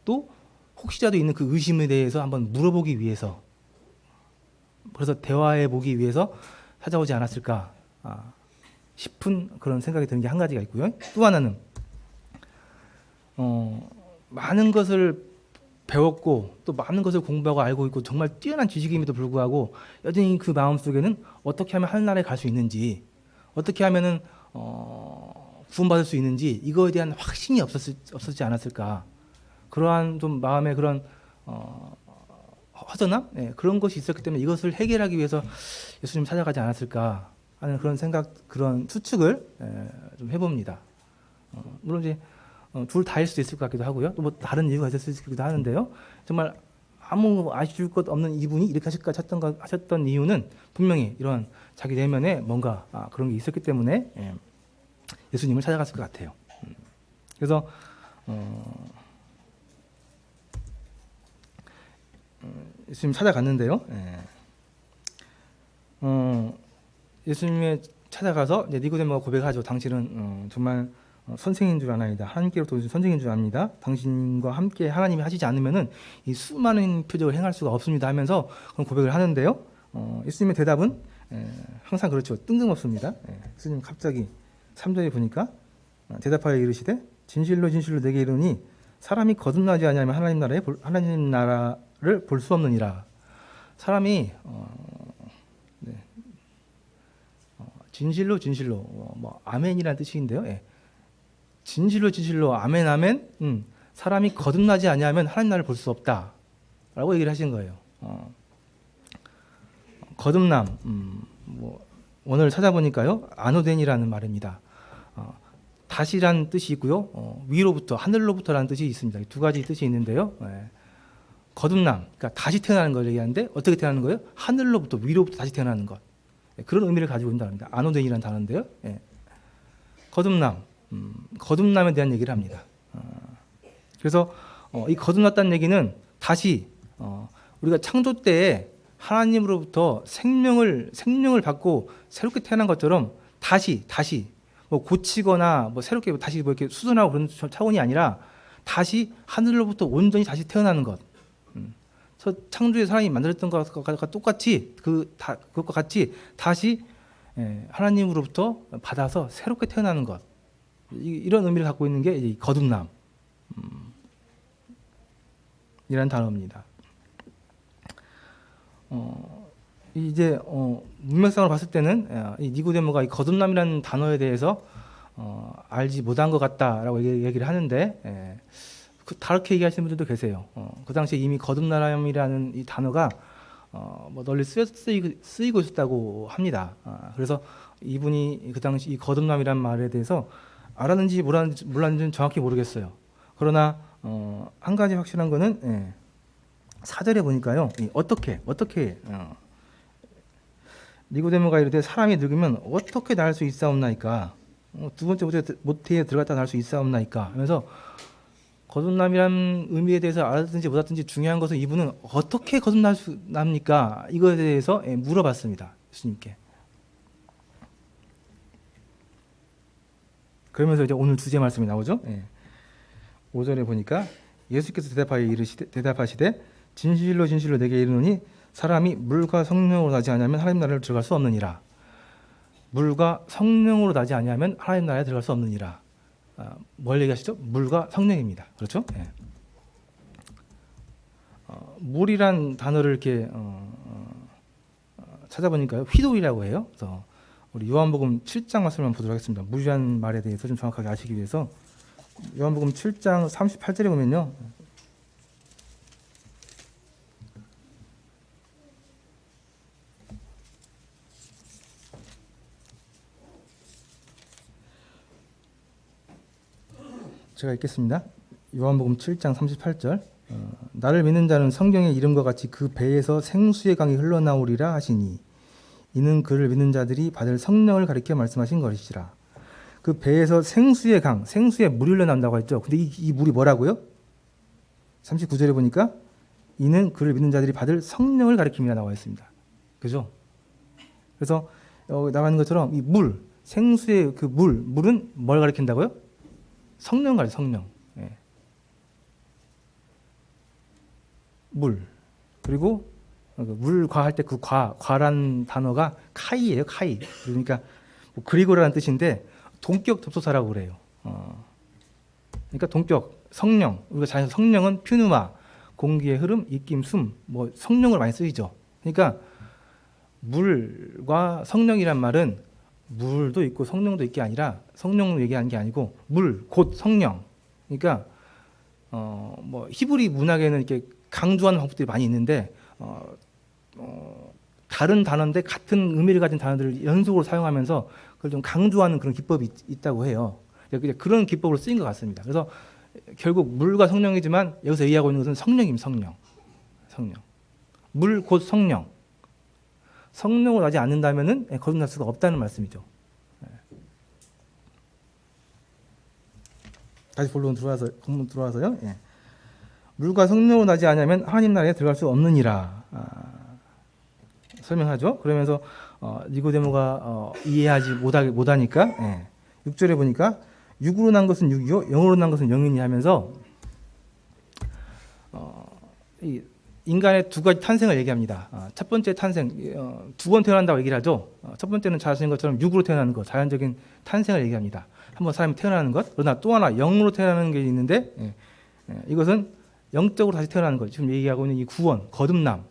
또 혹시라도 있는 그 의심에 대해서 한번 물어보기 위해서, 그래서 대화해 보기 위해서 찾아오지 않았을까 싶은 그런 생각이 드는 게 한 가지가 있고요. 또 하나는 많은 것을 배웠고 또 많은 것을 공부하고 알고 있고 정말 뛰어난 지식임에도 불구하고 여전히 그 마음속에는 어떻게 하면 하늘나라에 갈 수 있는지, 어떻게 하면은 구원받을 수 있는지, 이거에 대한 확신이 없었지 않았을까. 그러한 좀 마음의 그런 허전함? 그런 것이 있었기 때문에 이것을 해결하기 위해서 예수님 찾아가지 않았을까 하는 그런 생각, 그런 추측을 좀 해봅니다. 물론 이제 둘 다일 수도 있을 것 같기도 하고요. 또 뭐 다른 이유가 있을 수 있기도 하는데요. 정말 아무 아쉬울 것 없는 이분이 이렇게 하실까 하셨던 이유는 분명히 이런 자기 내면에 뭔가 그런 게 있었기 때문에 예수님을 찾아갔을 것 같아요. 그래서 예수님 찾아갔는데요. 예수님에 찾아가서 니고데모가 고백하죠. 당신은 정말 선생인 줄 아나이다. 하나님께로부터 오신 선생인 줄 압니다. 당신과 함께 하나님이 하시지 않으면은 이 수많은 표적을 행할 수가 없습니다 하면서 그런 고백을 하는데요. 예수님의 대답은 항상 그렇죠. 뜬금없습니다. 예수님 갑자기 3절에 보니까 대답하여 이르시되 진실로 진실로 내게 이르니 사람이 거듭나지 아니하면 하나님 나라를 볼 수 없느니라. 사람이 진실로 진실로 뭐 아멘이라는 뜻인데요. 진실로 진실로 아멘 아멘. 사람이 거듭나지 아니하면 하나님 나라를 볼 수 없다라고 얘기를 하신 거예요. 거듭남, 뭐 원어를 찾아보니까요, 아노덴이라는 말입니다. 다시란 뜻이 있고요, 위로부터, 하늘로부터라는 뜻이 있습니다. 두 가지 뜻이 있는데요. 거듭남, 그러니까 다시 태어나는 걸 얘기하는데 어떻게 태어나는 거예요? 하늘로부터, 위로부터 다시 태어나는 것. 그런 의미를 가지고 있다는 겁니다. 아노덴이라는 단어인데요. 거듭남, 거듭남에 대한 얘기를 합니다. 그래서 이 거듭났다는 얘기는 다시 우리가 창조 때에 하나님으로부터 생명을 받고 새롭게 태어난 것처럼 다시 뭐 고치거나 뭐 새롭게 다시 뭐 이렇게 수선하고 그런 차원이 아니라 다시 하늘로부터 온전히 다시 태어나는 것. 창조의 사람이 만들었던 것과 똑같이 그것과 같이 다시 하나님으로부터 받아서 새롭게 태어나는 것. 이런 의미를 갖고 있는 게 이 거듭남 이라는 단어입니다. 이제 문맥상으로 봤을 때는 이 니고데모가 이 거듭남이라는 단어에 대해서 알지 못한 것 같다라고 얘기를 하는데, 다르게 얘기하시는 분들도 계세요. 그 당시에 이미 거듭남이라는 이 단어가 뭐 널리 쓰이고 있었다고 합니다. 그래서 이분이 그 당시 이 거듭남이라는 말에 대해서 알았는지 몰랐는지는 정확히 모르겠어요. 그러나 한 가지 확실한 거는 4절에 보니까요, 어떻게 니고데모가 이르되 사람이 늙으면 어떻게 날 수 있사옵나이까. 두 번째 모태에 들어갔다 날 수 있사옵나이까 하면서 거듭남이란 의미에 대해서 알았든지 못알았든지 중요한 것은 이분은 어떻게 거듭납니까? 이거에 대해서 물어봤습니다. 예수님께. 그러면서 이제 오늘 주제 말씀이 나오죠. 5절에 보니까 예수께서 대답하시되 진실로 진실로 내게 이르노니 사람이 물과 성령으로 나지 아니하면 하나님 나라에 들어갈 수 없느니라. 물과 성령으로 나지 아니하면 하나님 나라에 들어갈 수 없느니라. 뭘 얘기하시죠? 물과 성령입니다. 그렇죠? 물이란 단어를 이렇게 찾아보니까 휘도이라고 해요. 그래서 우리 요한복음 7장 말씀을 한번 보도록 하겠습니다. 물이란 말에 대해서 좀 정확하게 아시기 위해서 요한복음 7장 38절에 보면요. 제가 읽겠습니다. 요한복음 7장 38절 나를 믿는 자는 성경의 이름과 같이 그 배에서 생수의 강이 흘러나오리라 하시니 이는 그를 믿는 자들이 받을 성령을 가리켜 말씀하신 것이시라. 그 배에서 생수의 강, 생수의 물이 흘러나온다고 했죠. 근데 이 물이 뭐라고요? 39절에 보니까 이는 그를 믿는 자들이 받을 성령을 가리킴이라 나와 있습니다. 그죠? 그래서 나와 있는 것처럼 이 물, 생수의 그 물은 뭘 가리킨다고요? 성령 가리켜, 성령. 물. 그리고 물과 할 때 그 과란 단어가 카이예요, 카이. 그러니까 뭐 그리고라는 뜻인데 동격 접속사라고 그래요. 그러니까 동격, 성령. 우리가 잘 성령은 퓨누마, 공기의 흐름, 입김, 숨, 뭐 성령을 많이 쓰이죠. 그러니까 물과 성령이란 말은 물도 있고 성령도 있게 아니라 성령을 얘기하는 게 아니고 물, 곧 성령. 그러니까 뭐 히브리 문학에는 이렇게 강조하는 방법들이 많이 있는데 다른 단어인데 같은 의미를 가진 단어들을 연속으로 사용하면서 그걸 좀 강조하는 그런 기법이 있다고 해요. 그런 기법으로 쓰인 것 같습니다. 그래서 결국 물과 성령이지만 여기서 얘기하고 있는 것은 성령입니다. 성령. 물 곧 성령. 성령으로 나지 않는다면은 거듭날 수가 없다는 말씀이죠. 다시 본론 들어와서요. 물과 성령으로 나지 않으면 하나님 나라에 들어갈 수 없느니라. 설명하죠. 그러면서 니고데모가 이해하지 못하니까 6절에 보니까 육으로 난 것은 육이요 영으로 난 것은 영이니 하면서 이 인간의 두 가지 탄생을 얘기합니다. 첫 번째 탄생, 두 번 태어난다고 얘기를 하죠. 첫 번째는 잘 아시는 것처럼 육으로 태어나는 것, 자연적인 탄생을 얘기합니다. 한번 사람이 태어나는 것. 그러나 또 하나 영으로 태어나는 게 있는데 이것은 영적으로 다시 태어나는 것. 지금 얘기하고 있는 이 구원, 거듭남,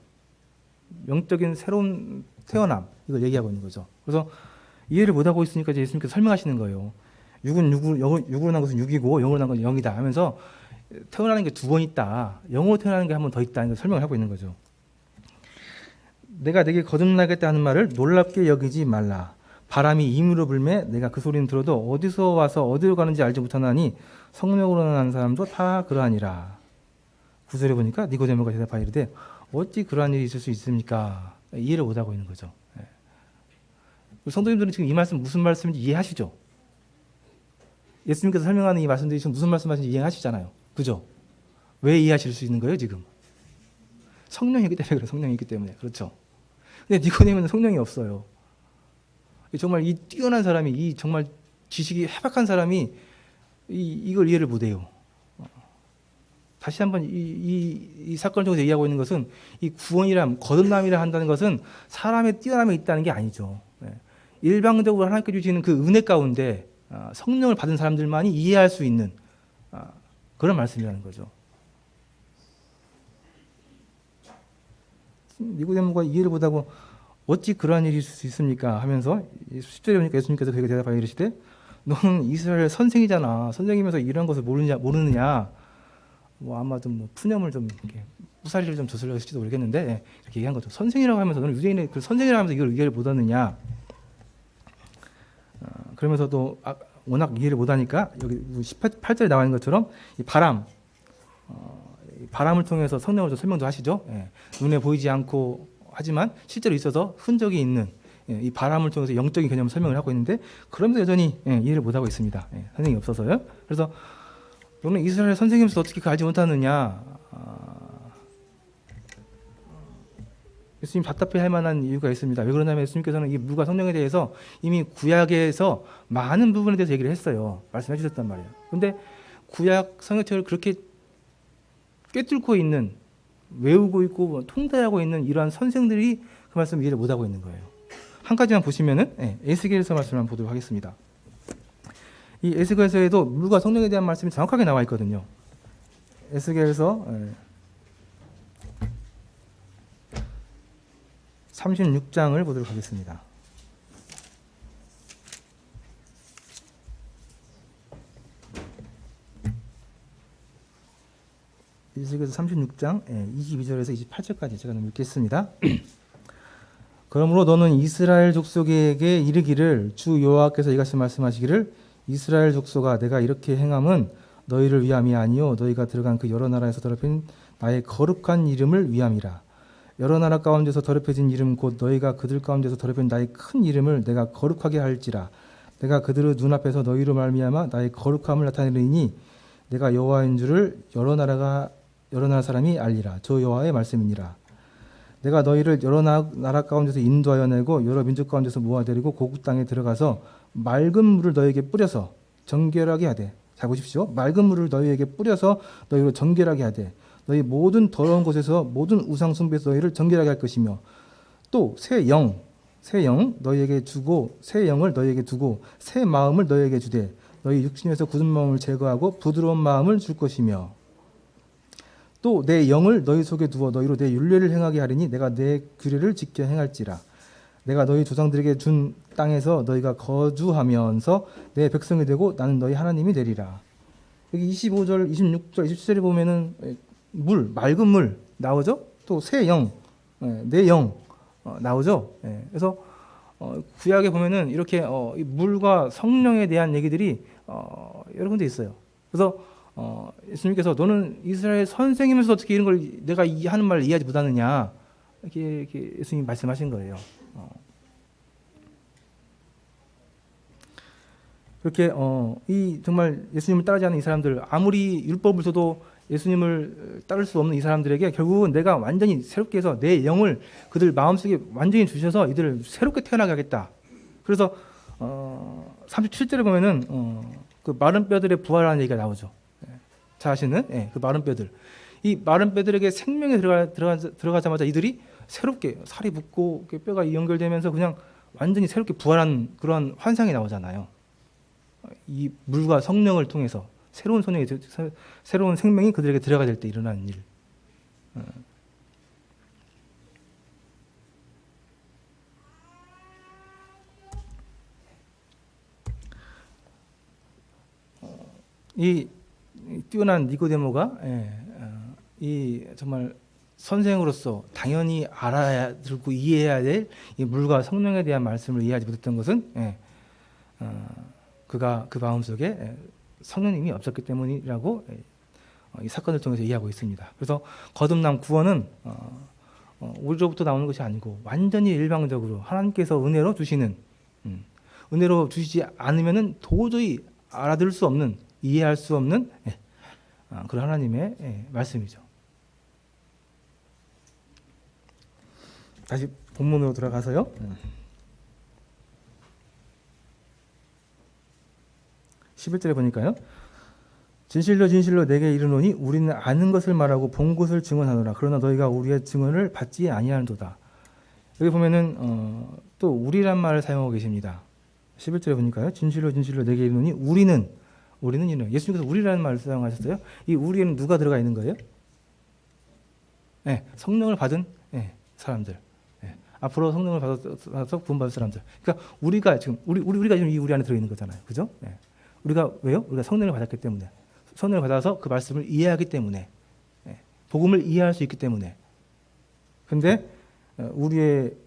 영적인 새로운 태어남, 이걸 얘기하고 있는 거죠. 그래서 이해를 못하고 있으니까 이제 예수님께서 설명하시는 거예요. 육으로 난 것은 육이고 영으로 난 것은 영이다 하면서 태어나는 게 두 번 있다. 영으로 태어나는 게 한 번 더 있다. 이걸 설명을 하고 있는 거죠. 내가 내게 거듭나겠다 하는 말을 놀랍게 여기지 말라. 바람이 임으로 불매 내가 그 소리는 들어도 어디서 와서 어디로 가는지 알지 못하나니 성령으로 난 사람도 다 그러하니라. 9절에 보니까 니고데모가 대답하여 이르되 어찌 그러한 일이 있을 수 있습니까? 이해를 못하고 있는 거죠. 성도님들은 지금 이 말씀 무슨 말씀인지 이해하시죠? 예수님께서 설명하는 이 말씀들이 지금 무슨 말씀하시는지 이해하시잖아요. 그죠? 왜 이해하실 수 있는 거예요, 지금? 성령이기 때문에 그래요. 성령이기 때문에. 그렇죠. 근데 니고데모는 성령이 없어요. 정말 이 뛰어난 사람이, 이 정말 지식이 해박한 사람이 이걸 이해를 못해요. 다시 한번 이 사건을 통해서 얘기하고 있는 것은 이 구원이란, 거듭남이라 한다는 것은 사람의 뛰어남이 있다는 게 아니죠. 일방적으로 하나님께 주시는 그 은혜 가운데 성령을 받은 사람들만이 이해할 수 있는 그런 말씀이라는 거죠. 니고데모가 이해를 못하고 어찌 그러한 일이 있을 수 있습니까? 하면서 10절에 보니까 예수님께서 그에게 대답하여 이르시되 너는 이스라엘 선생이잖아. 선생이면서 이런 것을 모르느냐? 뭐 아마도 뭐 푸념을 좀 이렇게 부사리를 좀 저질렀을지도 모르겠는데 이렇게 얘기한 거죠. 선생이라고 하면서 너는 유대인의 그 선생이라고 하면서 이걸 이해를 못하느냐? 그러면서도 워낙 이해를 못하니까 여기 18절에 나와 있는 것처럼 이 바람을 통해서 성령을 좀 설명도 하시죠. 눈에 보이지 않고 하지만 실제로 있어서 흔적이 있는 이 바람을 통해서 영적인 개념을 설명을 하고 있는데 그러면서 여전히 이해를 못하고 있습니다. 선생님이 없어서요. 그래서 너는 이스라엘 선생님으로서 어떻게 그걸 알지 못하느냐? 예수님 답답해할 만한 이유가 있습니다. 왜 그러냐면 예수님께서는 이 물과 성령에 대해서 이미 구약에서 많은 부분에 대해서 얘기를 했어요. 말씀해 주셨단 말이에요. 그런데 구약 성경책을 그렇게 꿰뚫고 있는, 외우고 있고 통달하고 있는 이러한 선생들이 그 말씀을 이해를 못하고 있는 거예요. 한 가지만 보시면은 에스겔서 말씀을 한번 보도록 하겠습니다. 이 에스겔서에도 물과 성령에 대한 말씀이 정확하게 나와 있거든요. 에스겔서 36장을 보도록 하겠습니다. 에스겔서 36장 22절에서 28절까지 제가 읽겠습니다. 그러므로 너는 이스라엘 족속에게 이르기를 주 여호와께서 이같이 말씀하시기를 이스라엘 족속아 내가 이렇게 행함은 너희를 위함이 아니요 너희가 들어간 그 여러 나라에서 더럽힌 나의 거룩한 이름을 위함이라. 여러 나라 가운데서 더럽혀진 이름 곧 너희가 그들 가운데서 더럽힌 나의 큰 이름을 내가 거룩하게 할지라. 내가 그들의 눈앞에서 너희로 말미암아 나의 거룩함을 나타내리니 내가 여호와인 줄을 여러 나라 사람이 알리라. 저 여호와의 말씀이니라. 내가 너희를 여러 나라 가운데서 인도하여 내고 여러 민족 가운데서 모아들이고 고국 땅에 들어가서 맑은 물을 너희에게 뿌려서 정결하게 하되. 잘 보십시오. 맑은 물을 너희에게 뿌려서 너희로 정결하게 하되 너희 모든 더러운 곳에서 모든 우상 숭배에서 너희를 정결하게 할 것이며 또 새 영 너희에게 주고 새 영을 너희에게 두고 새 마음을 너희에게 주되 너희 육신에서 굳은 마음을 제거하고 부드러운 마음을 줄 것이며 또 내 영을 너희 속에 두어 너희로 내 율례를 행하게 하리니 내가 내 규례를 지켜 행할지라. 내가 너희 조상들에게 준 땅에서 너희가 거주하면서 내 백성이 되고 나는 너희 하나님이 되리라. 여기 25절, 26절, 27절에 보면은 물, 맑은 물 나오죠. 또 새 영, 내 영 나오죠. 그래서 구약에 보면은 이렇게 이 물과 성령에 대한 얘기들이 여러 군데 있어요. 그래서 예수님께서 너는 이스라엘 선생이면서 어떻게 이런 걸 내가 하는 말을 이해하지 못하느냐 이렇게 예수님이 말씀하신 거예요. 그렇게 이 정말 예수님을 따르지 않는 이 사람들 아무리 율법을 써도 예수님을 따를 수 없는 이 사람들에게 결국은 내가 완전히 새롭게 해서 내 영을 그들 마음속에 완전히 주셔서 이들을 새롭게 태어나게 하겠다. 그래서 37절에 보면은 그 마른 뼈들의 부활하는 얘기가 나오죠. 잘 아시는 그 마른 뼈들. 이 마른 뼈들에게 생명이 들어가자마자 이들이 새롭게 살이 붙고 뼈가 연결되면서 그냥 완전히 새롭게 부활한 그런 환상이 나오잖아요. 이 물과 성령을 통해서 새로운 생명이 그들에게 들어가 될 때 일어나는 일. 이 뛰어난 니고데모가 이 정말 선생으로서 당연히 알아야 들고 이해해야 될 이 물과 성령에 대한 말씀을 이해하지 못했던 것은 그가 그 마음속에 성령님이 없었기 때문이라고 이 사건을 통해서 이해하고 있습니다. 그래서 거듭남 구원은 우리로부터 나오는 것이 아니고 완전히 일방적으로 하나님께서 은혜로 주시는 은혜로 주시지 않으면은 도저히 알아들을 수 없는 이해할 수 없는 그런 하나님의 말씀이죠. 다시 본문으로 돌아가서요. 11절에 보니까요. 진실로 진실로 내게 이르노니 우리는 아는 것을 말하고 본 것을 증언하노라. 그러나 너희가 우리의 증언을 받지 아니하는도다. 여기 보면은 또 우리란 말을 사용하고 계십니다. 11절에 보니까요. 진실로 진실로 내게 이르노니 우리는 이는 예수님께서 우리라는 말을 사용하셨어요. 이 우리에는 누가 들어가 있는 거예요? 성령을 받은 사람들. 앞으로 성령을 받아서 구원받을 사람들. 그러니까 우리가 지금 우리 안에 들어 있는 거잖아요. 그죠? 우리가 왜요? 우리가 성령을 받았기 때문에. 성령을 받아서 그 말씀을 이해하기 때문에. 복음을 이해할 수 있기 때문에. 근데 우리가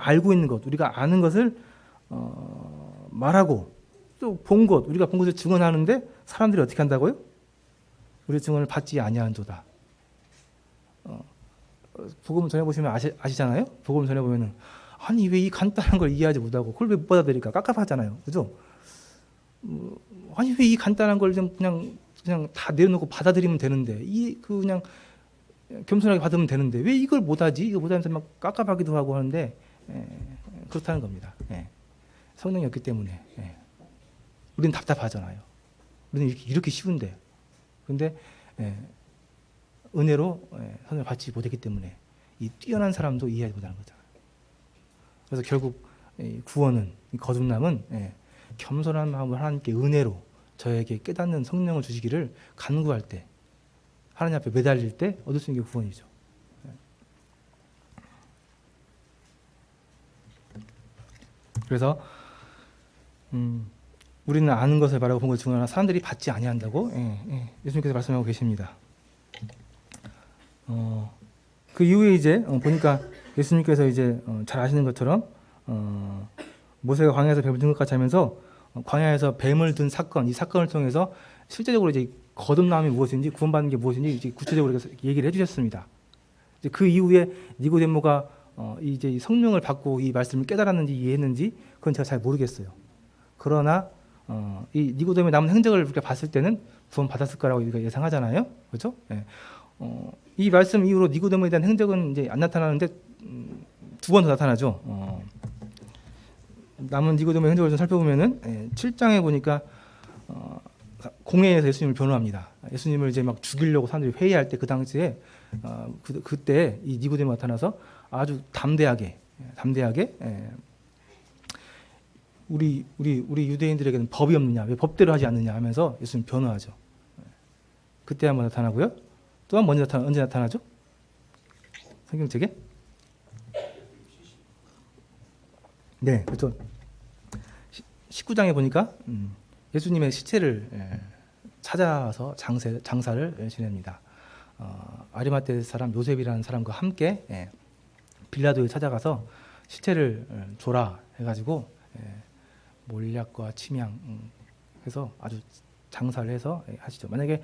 알고 있는 것, 우리가 아는 것을 말하고 또 우리가 본 것을 증언하는데 사람들이 어떻게 한다고요? 우리의 증언을 받지 아니하는도다. 복음 전해보시면 아시잖아요? 복음 전해보면은 아니 왜 이 간단한 걸 이해하지 못하고 그걸 왜 못 받아들일까? 깝깝하잖아요. 그죠? 아니 왜 이 간단한 걸 좀 그냥 다 내려놓고 받아들이면 되는데 그냥 겸손하게 받으면 되는데 왜 이걸 못하지? 이거 못하면서 막 깝깝하기도 하고 하는데 그렇다는 겁니다. 성령이 없기 때문에 우리는 답답하잖아요. 우리는 이렇게 쉬운데 그런데 은혜로 성령을 받지 못했기 때문에 이 뛰어난 사람도 이해하지 못하는 거잖아요. 그래서 결국 구원은 거듭남은 겸손한 마음으로 하나님께 은혜로 저에게 깨닫는 성령을 주시기를 간구할 때 하나님 앞에 매달릴 때 얻을 수 있는 게 구원이죠. 그래서 우리는 아는 것을 바라고 본 것 중 하나 사람들이 받지 아니한다고 예수님께서 말씀하고 계십니다. 그 이후에 이제 보니까 예수님께서 이제 잘 아시는 것처럼 모세가 광야에서 뱀을 든 것 같이 하면서 광야에서 뱀을 든 사건, 이 사건을 통해서 실제적으로 이제 거듭남이 무엇인지 구원받는 게 무엇인지 이제 구체적으로 얘기를 해주셨습니다. 이제 그 이후에 니고데모가 이제 성령을 받고 이 말씀을 깨달았는지 이해했는지 그건 제가 잘 모르겠어요. 그러나 이 니고데모의 남은 행적을 우리가 봤을 때는 구원 받았을 거라고 우리가 예상하잖아요, 그렇죠? 이 말씀 이후로 니고데모에 대한 행적은 이제 안 나타나는데 두 번 더 나타나죠. 남은 니고데모의 행적을 좀 살펴보면은 7장에 보니까 공회에서 예수님을 변호합니다. 예수님을 이제 막 죽이려고 사람들이 회의할 때 그 당시에 그때 이 니고데모가 나타나서 아주 담대하게 우리 유대인들에게는 법이 없느냐, 왜 법대로 하지 않느냐 하면서 예수님 변호하죠. 그때 한번 나타나고요. 또 한 번 언제 나타나죠? 성경책에? 네, 그렇죠. 19장에 보니까 예수님의 시체를 찾아와서 장사를 지냅니다. 아리마떼 사람 요셉이라는 사람과 함께 빌라도에 찾아가서 시체를 줘라 해가지고 몰약과 침향 해서 아주 장사를 해서 하시죠. 만약에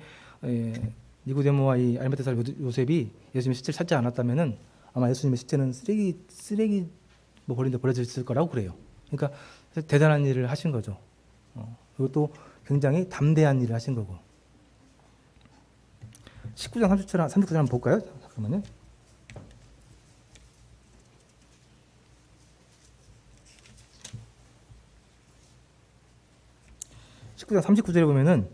니고데모와 이 아리마떼 사람 요셉이 예수님의 시체를 찾지 않았다면은 아마 예수님의 시체는 쓰레기 뭐 버린 데 버려졌을 거라고 그래요. 그러니까 대단한 일을 하신 거죠. 그리고 또 굉장히 담대한 일을 하신 거고. 19장 39절 한번 볼까요? 잠깐만요. (19장 39절에) 보면은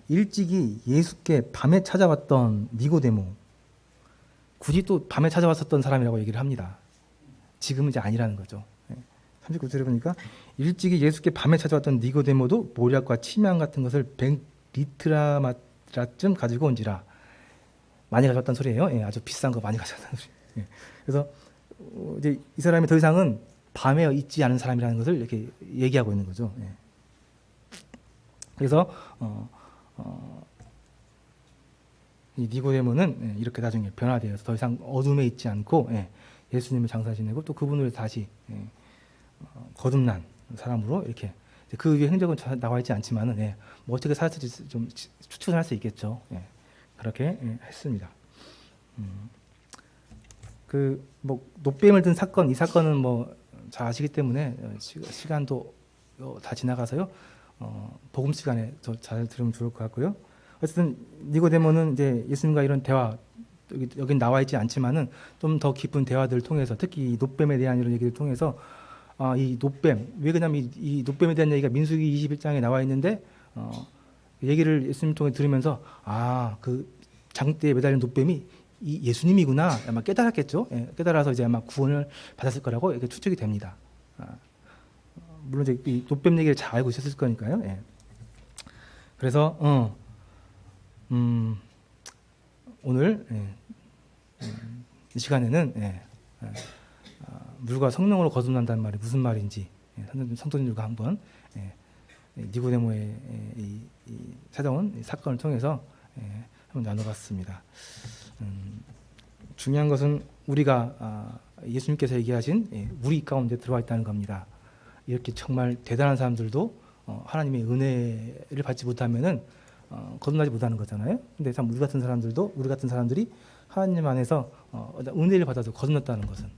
일찍이 예수께 밤에 찾아왔던 니고데모, 굳이 또 밤에 찾아왔었던 사람이라고 얘기를 합니다. 지금은 이제 아니라는 거죠. 39절에 보니까 일찍이 예수께 밤에 찾아왔던 니고데모도 모략과 침향 같은 것을 100리트라쯤 가지고 온지라. 많이 가져왔다는 소리예요. 아주 비싼 거 많이 가져왔다는 소리. 그래서 이제 이 사람이 더 이상은 밤에 있지 않은 사람이라는 것을 이렇게 얘기하고 있는 거죠. 그래서 이 니고데모는 이렇게 나중에 변화되어서 더 이상 어둠에 있지 않고 예수님을 장사 지내고 또 그분을 다시 거듭난 사람으로 이렇게 그 위에 행적은 나와 있지 않지만은 뭐 어떻게 살았을지 좀 추측할 수 있겠죠. 그렇게 했습니다. 그 뭐 노뱀을 든 사건, 이 사건은 뭐 잘 아시기 때문에 시간도 다 지나가서요. 복음 시간에 더 잘 들으면 좋을 것 같고요. 어쨌든 니고데모는 이제 예수님과 이런 대화, 여긴 나와 있지 않지만은 좀 더 깊은 대화들을 통해서, 특히 이 노뱀에 대한 이런 얘기를 통해서 이 노뱀, 왜 그러냐면 이 노뱀에 대한 얘기가 민수기 21장에 나와 있는데 얘기를 예수님 통해 들으면서 그 장대에 매달린 노뱀이 이 예수님이구나 아마 깨달았겠죠. 깨달아서 이제 아마 구원을 받았을 거라고 이렇게 추측이 됩니다. 물론 이제 이 노뱀 얘기를 잘 알고 있었을 거니까요. 그래서 오늘 이 시간에는 물과 성령으로 거듭난다는 말이 무슨 말인지 성도님들과 한번 니고데모의 이 찾아온 이 사건을 통해서 한번 나눠봤습니다. 중요한 것은 우리가 예수님께서 얘기하신 우리 가운데 들어와 있다는 겁니다. 이렇게 정말 대단한 사람들도 하나님의 은혜를 받지 못하면은 거듭나지 못하는 거잖아요. 근데 참 우리 같은 사람들이 하나님 안에서 은혜를 받아서 거듭났다는 것은,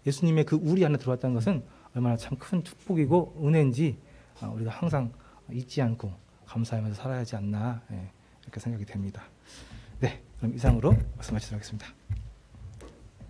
예수님의 그 우리 안에 들어왔다는 것은 얼마나 참 큰 축복이고 은혜인지 우리가 항상 잊지 않고 감사하면서 살아야 하지 않나 이렇게 생각이 됩니다. 네, 그럼 이상으로 말씀하시도록 하겠습니다.